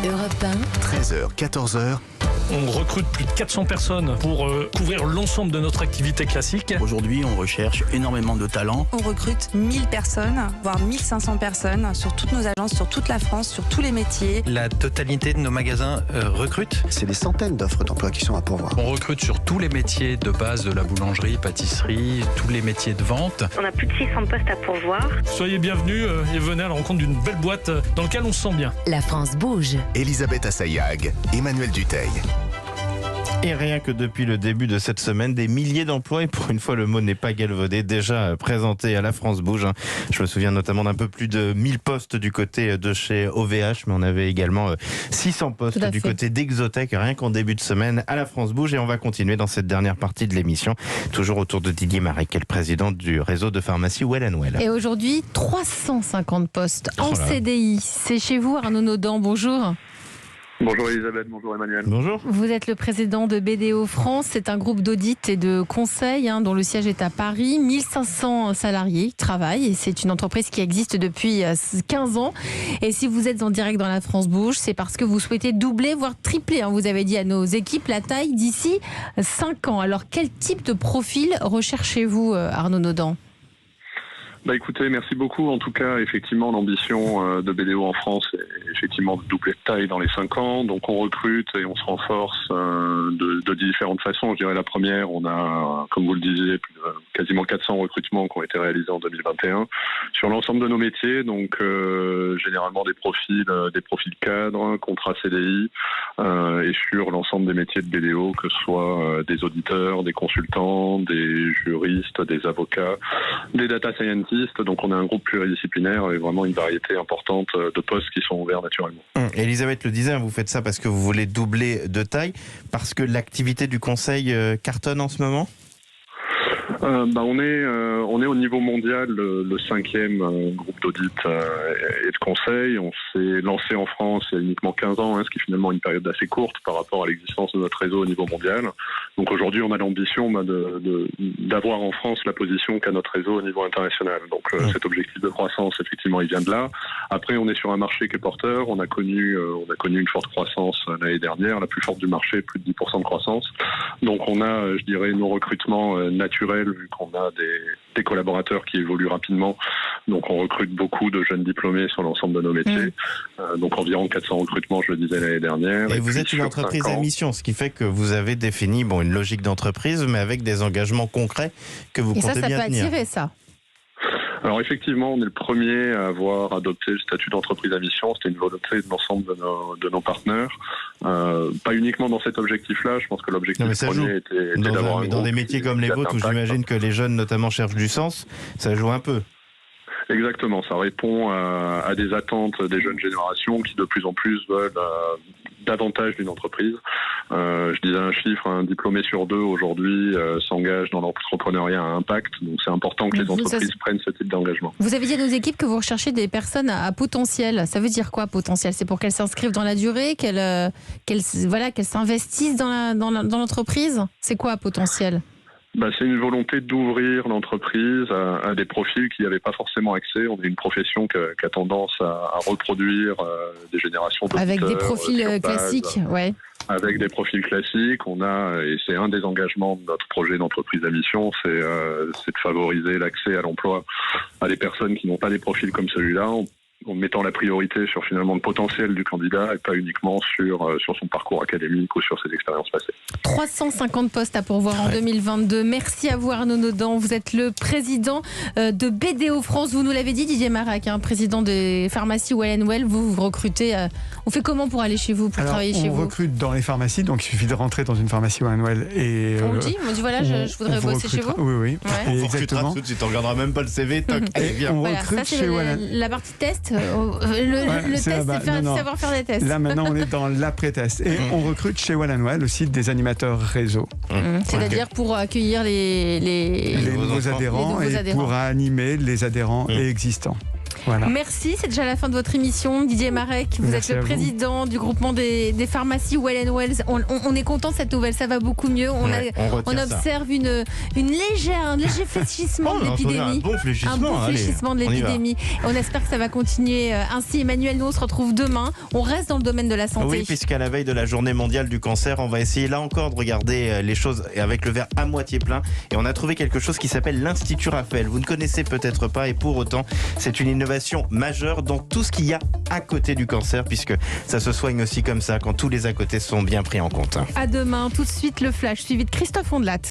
Europe 1, 13h, 14h. On recrute plus de 400 personnes pour couvrir l'ensemble de notre activité classique. Aujourd'hui, on recherche énormément de talents. On recrute 1000 personnes, voire 1500 personnes sur toutes nos agences, sur toute la France, sur tous les métiers. La totalité de nos magasins recrutent. C'est des centaines d'offres d'emploi qui sont à pourvoir. On recrute sur tous les métiers de base de la boulangerie, pâtisserie, tous les métiers de vente. On a plus de 600 postes à pourvoir. Soyez bienvenus et venez à la rencontre d'une belle boîte dans laquelle on se sent bien. la France bouge. Elisabeth Assayag, Emmanuel Dutheil. Et rien que depuis le début de cette semaine, des milliers d'emplois, et pour une fois le mot n'est pas galvaudé, déjà présentés à la France Bouge. Je me souviens notamment d'un peu plus de 1000 postes du côté de chez OVH, mais on avait également 600 postes du côté d'Exotech, rien qu'en début de semaine à la France Bouge. Et on va continuer dans cette dernière partie de l'émission, toujours autour de Didier Marek, qui est le président du réseau de pharmacie Well & Well. Et aujourd'hui, 350 postes en CDI. C'est chez vous, Arnaud Naudan, bonjour. Bonjour Elisabeth, bonjour Emmanuel. Bonjour. Vous êtes le président de BDO France, c'est un groupe d'audit et de conseil dont le siège est à Paris. 1500 salariés travaillent et c'est une entreprise qui existe depuis 15 ans. Et si vous êtes en direct dans la France Bouge, c'est parce que vous souhaitez doubler, voire tripler. Vous avez dit à nos équipes la taille d'ici 5 ans. Alors quel type de profil recherchez-vous, Arnaud Naudan ? Écoutez, merci beaucoup. En tout cas, effectivement, l'ambition de BDO en France est effectivement de doubler de taille dans les 5 ans. Donc, on recrute et on se renforce de différentes façons. Je dirais la première, on a, comme vous le disiez, quasiment 400 recrutements qui ont été réalisés en 2021 sur l'ensemble de nos métiers. Donc, généralement des profils cadres, contrats CDI et sur l'ensemble des métiers de BDO, que ce soit des auditeurs, des consultants, des juristes, des avocats, des data scientists. Donc on a un groupe pluridisciplinaire et vraiment une variété importante de postes qui sont ouverts naturellement. Elisabeth le disait, vous faites ça parce que vous voulez doubler de taille, parce que l'activité du conseil cartonne en ce moment ? On est au niveau mondial le 5e groupe d'audit et de conseil. On s'est lancé en France il y a uniquement 15 ans, ce qui est finalement une période assez courte par rapport à l'existence de notre réseau au niveau mondial. Donc aujourd'hui, on a l'ambition d'avoir en France la position qu'a notre réseau au niveau international. Donc cet objectif de croissance, effectivement, il vient de là. Après, on est sur un marché qui est porteur. On a connu une forte croissance l'année dernière, la plus forte du marché, plus de 10% de croissance. Donc on a, je dirais, nos recrutements naturels, vu qu'on a des collaborateurs qui évoluent rapidement. Donc on recrute beaucoup de jeunes diplômés sur l'ensemble de nos métiers. Donc environ 400 recrutements, je le disais, l'année dernière. Et vous êtes une entreprise à mission, ce qui fait que vous avez défini une logique d'entreprise, mais avec des engagements concrets que vous comptez bien tenir. Et ça peut attirer, ça. Alors effectivement, on est le premier à avoir adopté le statut d'entreprise à mission. C'était une volonté de l'ensemble de nos partenaires. Pas uniquement dans cet objectif-là. Je pense que l'objectif premier était d'avoir dans des métiers comme les vôtres, où j'imagine que les jeunes notamment cherchent du sens, ça joue un peu. Exactement, ça répond à des attentes des jeunes générations qui de plus en plus veulent davantage d'une entreprise. Je disais un chiffre, un diplômé sur 2 aujourd'hui s'engage dans l'entrepreneuriat à impact. Donc c'est important que les entreprises prennent ce type d'engagement. Vous avez dit à nos équipes que vous recherchez des personnes à potentiel. Ça veut dire quoi, potentiel ? C'est pour qu'elles s'inscrivent dans la durée, qu'elles s'investissent dans l'entreprise ? C'est quoi, potentiel ? C'est une volonté d'ouvrir l'entreprise à des profils qui n'y avaient pas forcément accès. On est une profession qui a tendance à reproduire des générations d'auditeurs. Avec des profils classiques, ouais. Avec des profils classiques, et c'est un des engagements de notre projet d'entreprise à mission, c'est de favoriser l'accès à l'emploi à des personnes qui n'ont pas des profils comme celui-là, en mettant la priorité sur finalement le potentiel du candidat et pas uniquement sur son parcours académique ou sur ses expériences passées. 350 postes à pourvoir en 2022. Merci à vous Arnaud Naudan. Vous êtes le président de BDO France. Vous nous l'avez dit, Didier Marek, président des pharmacies Well & Well. Vous recrutez. On fait comment pour aller chez vous, pour travailler chez vous ? On recrute dans les pharmacies, donc il suffit de rentrer dans une pharmacie Well & Well. Et, on dit voilà, je voudrais bosser chez vous. Oui. Ouais. On recrutera tout de suite, on ne regardera même pas le CV. On recrute chez Well & la partie test. Le test, c'est savoir faire des tests. Là, maintenant, on est dans l'après-test. Et on recrute chez Well & Well aussi des animateurs réseau. C'est-à-dire pour accueillir les nouveaux adhérents et pour animer les adhérents existants. Voilà. Merci, c'est déjà la fin de votre émission. Didier Marek, vous Merci êtes le à vous. président du groupement des pharmacies Well & Wells. On est content de cette nouvelle, ça va beaucoup mieux. On observe un léger fléchissement de l'épidémie. Un bon fléchissement. De l'épidémie. On espère que ça va continuer ainsi. Emmanuel, nous on se retrouve demain. On reste dans le domaine de la santé. Oui, puisqu'à la veille de la journée mondiale du cancer, on va essayer là encore de regarder les choses avec le verre à moitié plein. Et on a trouvé quelque chose qui s'appelle l'Institut Raphaël. Vous ne connaissez peut-être pas et pour autant, c'est une innovation majeure dans tout ce qu'il y a à côté du cancer, puisque ça se soigne aussi comme ça quand tous les à côté sont bien pris en compte. À demain, tout de suite le flash suivi de Christophe Ondelat.